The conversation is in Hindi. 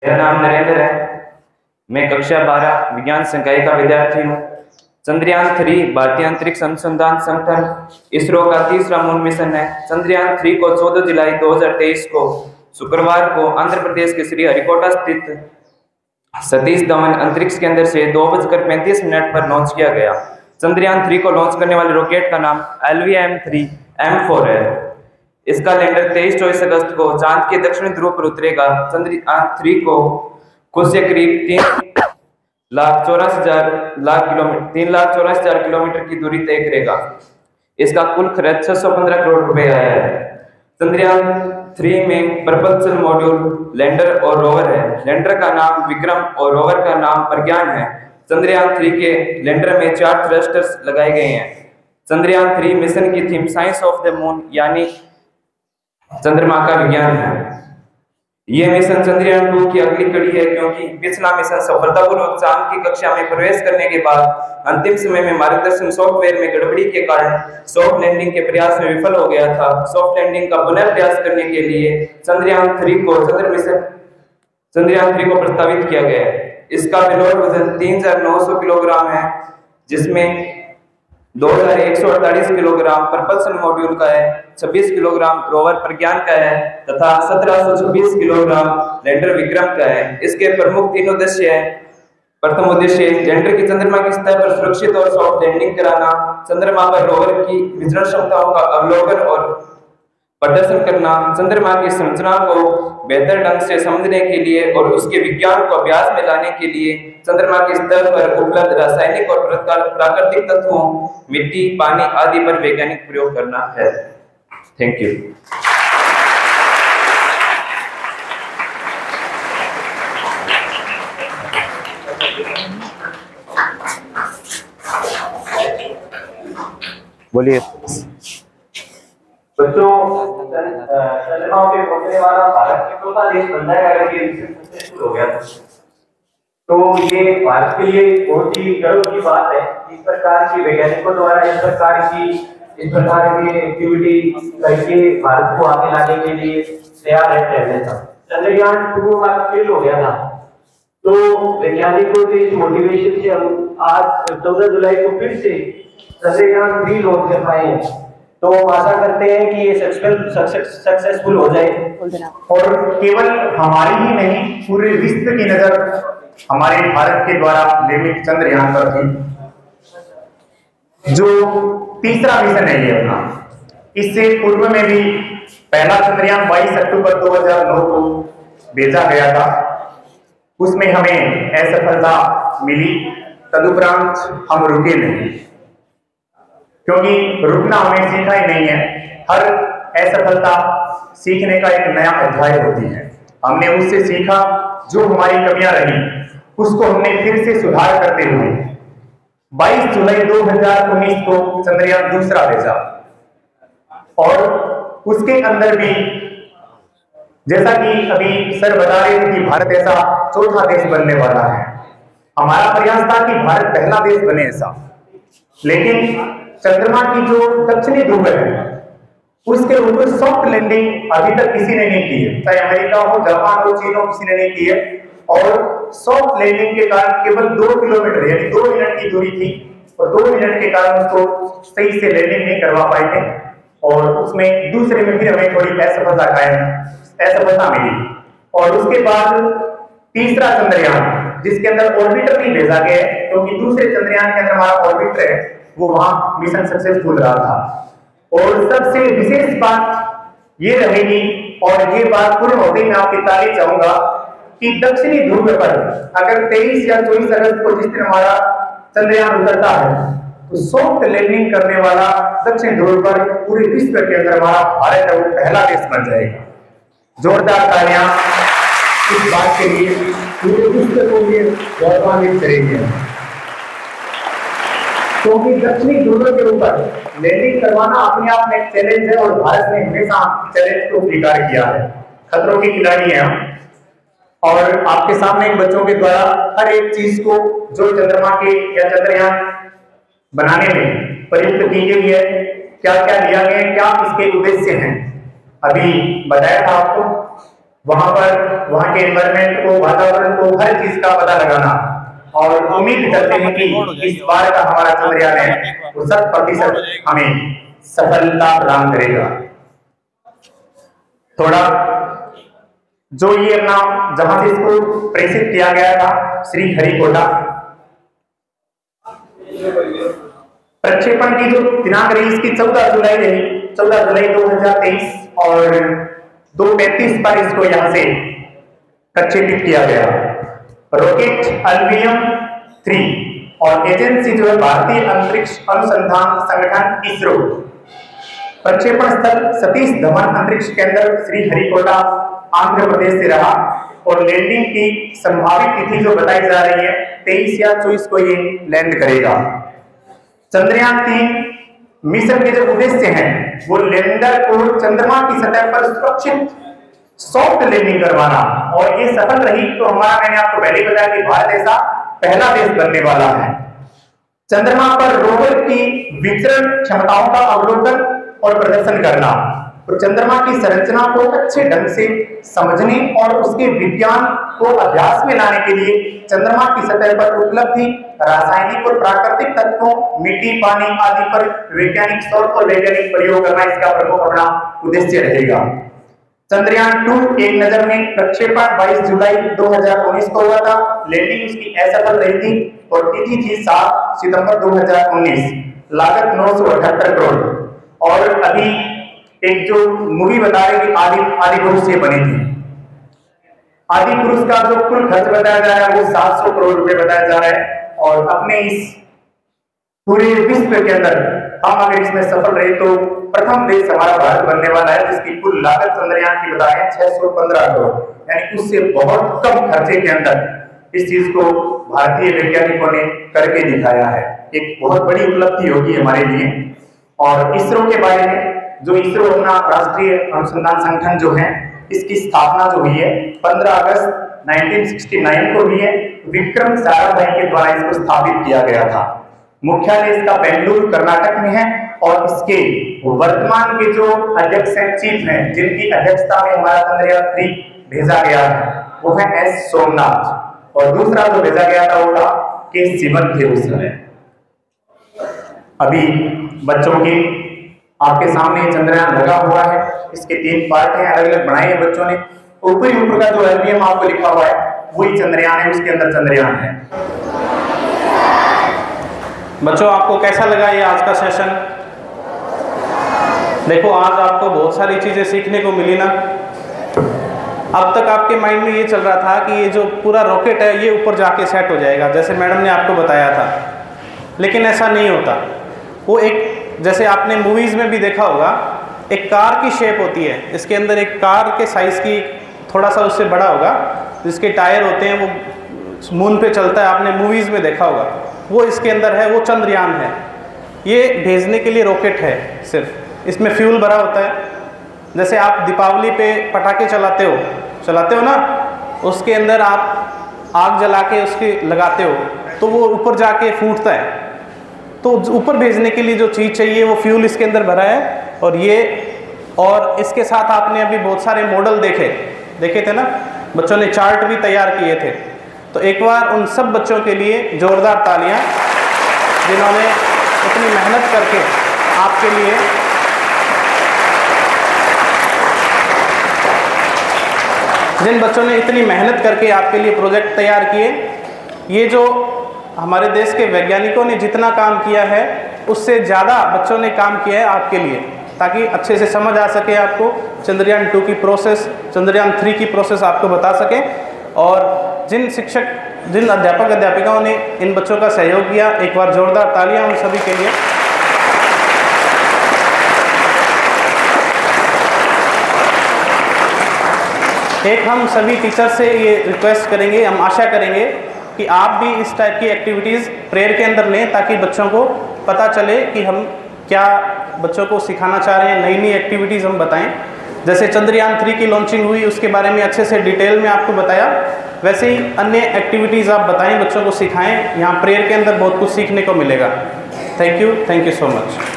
मेरा नाम नरेंद्र है। मैं कक्षा 12 विज्ञान संकाय का विद्यार्थी हूँ। चंद्रयान-3 भारतीय अंतरिक्ष अनुसंधान संगठन इसरो का तीसरा मून मिशन है। चंद्रयान-3 को 14 जुलाई 2023 को शुक्रवार को आंध्र प्रदेश के श्रीहरिकोटा स्थित सतीश धवन अंतरिक्ष केंद्र से 2:35 पर लॉन्च किया गया। चंद्रयान-3 को लॉन्च करने वाले रॉकेट का नाम LVM-3M4 है। इसका लैंडर 23-24 अगस्त को चांद के दक्षिणी ध्रुव पर उतरेगा। चंद्रयान-3 को खुद से करीब 3,84,000 किलोमीटर की दूरी तय करेगा। इसका कुल खर्च 615 करोड़ रुपए आया है। चंद्रयान-3 में प्रपल्सन मॉड्यूल, लैंडर और रोवर है। लैंडर का नाम विक्रम और रोवर का नाम प्रज्ञान है। चंद्रयान-3 के लैंडर में 4 थ्रस्टर्स लगाए गए हैं। चंद्रयान-3 मिशन की theme science of the moon यानी चंद्रमा का विज्ञान है। यह मिशन चंद्रयान-2 की अगली कड़ी है, क्योंकि पिछला मिशन सफलतापूर्वक चांद की कक्षा में प्रवेश करने के बाद अंतिम समय में मार्गदर्शन सॉफ्टवेयर में गड़बड़ी के कारण सॉफ्ट लैंडिंग के प्रयास में विफल हो गया था। सॉफ्ट लैंडिंग का पुनः प्रयास करने के लिए चंद्रयान-3 को प्रस्तावित किया गया है। इसका पेलोड वजन 3,900 किलोग्राम है, जिसमें 2,148 किलोग्राम प्रपल्सन मॉड्यूल का है, 26 किलोग्राम रोवर प्रज्ञान का है तथा 1,726 किलोग्राम लैंडर विक्रम का है। इसके प्रमुख 3 उद्देश्य हैं। प्रथम उद्देश्य लैंडर की चंद्रमा की सतह पर सुरक्षित और सॉफ्ट लैंडिंग कराना, चंद्रमा पर रोवर की विचरण क्षमताओं का अवलोकन और प्रदर्शन करना, चंद्रमा की संरचना को बेहतर ढंग से समझने के लिए और उसके विज्ञान को अभ्यास में लाने के लिए चंद्रमा की सतह पर उपलब्ध रासायनिक और प्राकृतिक तत्वों, मिट्टी, पानी आदि पर वैज्ञानिक प्रयोग करना है। Thank you. बोलिए। बच्चों, चंद्रमा पे पहुंचने वाला भारत के चौथा देश बन जाएगा अगर ये मिशन सक्सेसफुल हो गया तो ये भारत के लिए बहुत ही गर्व की बात है। इस प्रकार की वैज्ञानिकों द्वारा इस प्रकार की एक्टिविटी करके भारत को आगे लाने के लिए तैयार रहते हैं। हमेशा चंद्रयान-2 का फेल हो गया था, तो वैज्ञानिकों के इस मोटिवेशन से हम आज 14 जुलाई को फिर से चंद्रयान-3 लॉन्च कर पाए हैं। तो आशा करते हैं कि ये सक्सेसफुल हो जाए और केवल हमारी ही नहीं, पूरे विश्व की नजर हमारे भारत के द्वारा निर्मित चंद्रयान पर थी, जो तीसरा मिशन है ये अपना। इससे पूर्व में भी पहला चंद्रयान 22 अक्टूबर 2009 को भेजा गया था। उसमें हमें असफलता मिली, तदुपरांत हम रुके नहीं, क्योंकि रुकना हमें सीखा ही नहीं है। हर असफलता सीखने का एक नया अध्याय होती है। हमने उससे सीखा, जो हमारी कमियां रही उसको हमने फिर से सुधार करते हुए 22 जुलाई 2019 को चंद्रयान दूसरा भेजा। और उसके अंदर भी जैसा कि अभी सर बता रहे थे कि भारत ऐसा चौथा देश बनने वाला है। हमारा प्रयास था कि भारत पहला देश बने ऐसा, लेकिन चंद्रमा की जो दक्षिणी ध्रुव है उसके ऊपर सॉफ्ट लैंडिंग अभी तक किसी ने नहीं की है, चाहे अमेरिका हो, जापान हो, चीन हो, किसी ने नहीं की है। और सॉफ्ट लैंडिंग के कारण केवल 2 किलोमीटर यानी 2 मिनट की दूरी थी, और 2 मिनट के कारण उसको सही से लैंडिंग नहीं करवा पाए थे, और उसमें दूसरे में फिर हमें थोड़ी असफलता मिली। और उसके बाद तीसरा चंद्रयान, जिसके अंदर ऑर्बिटर नहीं भेजा गया है, क्योंकि दूसरे चंद्रयान के अंदर हमारा ऑर्बिटर है, वो वहां मिशन सक्सेसफुल रहा था। और सबसे विशेष बात ये रहेगी, और ये बात पूर्ण होते ही मैं आपकी तारीफ चाहूंगा, कि दक्षिणी ध्रुव पर अगर 23 या 24 अगस्त को जिस दिन हमारा चंद्रयान उतरता है, तो सॉफ्ट लैंडिंग करने वाला दक्षिण ध्रुव पर पूरे विश्व के अंदर हमारा भारत है वो पहला देश बन जाएगा। जोरदार तालियां इस बात के लिए, पूरे विश्व को ये गौरवान्वित करेंगे, क्योंकि दक्षिणी ध्रुव के ऊपर लैंडिंग करवाना अपने आप में एक चैलेंज है, और भारत ने हमेशा चैलेंज को स्वीकार किया है। खतरों के खिलाड़ी हैं हम, और आपके सामने बच्चों के द्वारा हर एक चीज को जो चंद्रमा के या चंद्रयान बनाने में प्रयुक्त की गई है, क्या क्या लिया गया है, क्या इसके उद्देश्य हैं, अभी बताया था आपको। वहां पर वहां के एनवायरमेंट को, वातावरण को, हर चीज का पता लगाना, और उम्मीद करते हैं कि इस बार का हमारा चंद्रयान है वो 100% हमें सफलता प्रदान करेगा। थोड़ा जो ये अपना जहां से इसको प्रेषित किया गया था श्रीहरिकोटा, प्रक्षेपण की जो दिनांक रही इसकी 14 जुलाई रही, 14 जुलाई 2023, और 2:35 पर इसको यहां से प्रक्षेपित किया गया। रॉकेट अल्बियम 3 और एजेंसी जो है भारतीय अंतरिक्ष अनुसंधान संगठन इसरो। प्रक्षेपण स्थल सतीश धवन अंतरिक्ष केंद्र श्रीहरिकोटा आंध्र प्रदेश से रहा, और लैंडिंग की संभावित तिथि जो बताई जा रही है 23 या 24 को ये लैंड करेगा। चंद्रयान 3 मिशन के जो उद्देश्य हैं वो लैंडर को चंद्रमा की सतह पर सुरक्षित सॉफ्ट लैंडिंग करवाना, और ये सफल रही तो हमारा, मैंने आपको पहले ही बताया कि भारत ऐसा पहला देश बनने वाला है। चंद्रमा पर रोवर की विचरण क्षमताओं का अवलोकन और प्रदर्शन करना, तो चंद्रमा की संरचना को अच्छे ढंग से समझने और उसके विज्ञान को अभ्यास में लाने के लिए चंद्रमा की सतह पर उपलब्धि रासायनिक और प्राकृतिक तत्वों, मिट्टी, पानी आदि पर वैज्ञानिक शोध और वैज्ञानिक प्रयोग करना इसका प्रमुख अपना उद्देश्य रहेगा। चंद्रयान 2 एक नजर में प्रक्षेपण 22 जुलाई 2019 को हुआ था, लैंडिंग उसकी असफल रही थी, और तिथि थी 7 सितंबर 2019, लागत 978 करोड़। और अभी एक जो मूवी बता रहे कि आदि पुरुष से बनी थी, आदि पुरुष का जो कुल खर्च बताया जा रहा है वो 700 करोड़ रुपए बताया जा रहा है, और अपने इस पूरे विश्व के अंदर हम अगर इसमें सफल रहे तो प्रथम देश हमारा भारत बनने वाला है, जिसकी कुल लागत चंद्रयान की बताएं 615 करोड़, यानी उससे बहुत कम खर्चे के अंदर इस चीज को भारतीय वैज्ञानिकों ने करके दिखाया है। एक बहुत बड़ी उपलब्धि होगी हमारे लिए। और इसरो के बारे में, जो इसरो अपना राष्ट्रीय अनुसंधान संगठन जो है, इसकी स्थापना जो हुई है 15 अगस्त 1969 को हुई है। विक्रम साराभाई के द्वारा इसको स्थापित किया गया था। मुख्यालय इसका बेंगलुरु कर्नाटक में है, और इसके वर्तमान के जो अध्यक्ष हैं, चीफ हैं, जिनकी अध्यक्षता में हमारा चंद्रयान 3 भेजा गया है वो है एस सोमनाथ, और दूसरा जो भेजा गया था वो था के सिवन थे उस समय। अभी बच्चों के आपके सामने चंद्रयान लगा हुआ है, इसके 3 पार्ट हैं, अलग अलग बनाए हैं बच्चों ने। ऊपर का जो एल्बियम आपको लिखा हुआ है वही चंद्रयान है, उसके अंदर चंद्रयान है। बच्चों आपको कैसा लगा ये आज का सेशन? देखो आज आपको बहुत सारी चीजें सीखने को मिली ना। अब तक आपके माइंड में ये चल रहा था कि ये जो पूरा रॉकेट है ये ऊपर जाके सेट हो जाएगा, जैसे मैडम ने आपको बताया था, लेकिन ऐसा नहीं होता। वो एक, जैसे आपने मूवीज में भी देखा होगा, एक कार की शेप होती है, इसके अंदर एक कार के साइज की थोड़ा सा उससे बड़ा होगा, जिसके टायर होते हैं, वो मून पे चलता है, आपने मूवीज में देखा होगा, वो इसके अंदर है, वो चंद्रयान है। ये भेजने के लिए रॉकेट है, सिर्फ इसमें फ्यूल भरा होता है। जैसे आप दीपावली पे पटाखे चलाते हो ना, उसके अंदर आप आग जला के उसके लगाते हो तो वो ऊपर जाके फूटता है। तो ऊपर भेजने के लिए जो चीज़ चाहिए वो फ्यूल इसके अंदर भरा है। और इसके साथ आपने अभी बहुत सारे मॉडल देखे थे ना, बच्चों ने चार्ट भी तैयार किए थे। तो एक बार उन सब बच्चों के लिए जोरदार तालियां, जिन्होंने इतनी मेहनत करके आपके लिए जिन बच्चों ने इतनी मेहनत करके आपके लिए प्रोजेक्ट तैयार किए। ये जो हमारे देश के वैज्ञानिकों ने जितना काम किया है उससे ज़्यादा बच्चों ने काम किया है आपके लिए, ताकि अच्छे से समझ आ सके आपको चंद्रयान 2 की प्रोसेस, चंद्रयान 3 की प्रोसेस आपको बता सकें। और जिन अध्यापक अध्यापिकाओं ने इन बच्चों का सहयोग किया, एक बार जोरदार तालियां उन सभी के लिए। एक हम सभी टीचर से ये रिक्वेस्ट करेंगे, हम आशा करेंगे कि आप भी इस टाइप की एक्टिविटीज़ प्रेयर के अंदर लें, ताकि बच्चों को पता चले कि हम क्या बच्चों को सिखाना चाह रहे हैं, नई नई एक्टिविटीज़ हम बताएं। जैसे चंद्रयान 3 की लॉन्चिंग हुई, उसके बारे में अच्छे से डिटेल में आपको बताया, वैसे ही अन्य एक्टिविटीज़ आप बताएं, बच्चों को सिखाएं। यहाँ प्रेयर के अंदर बहुत कुछ सीखने को मिलेगा। Thank you so much.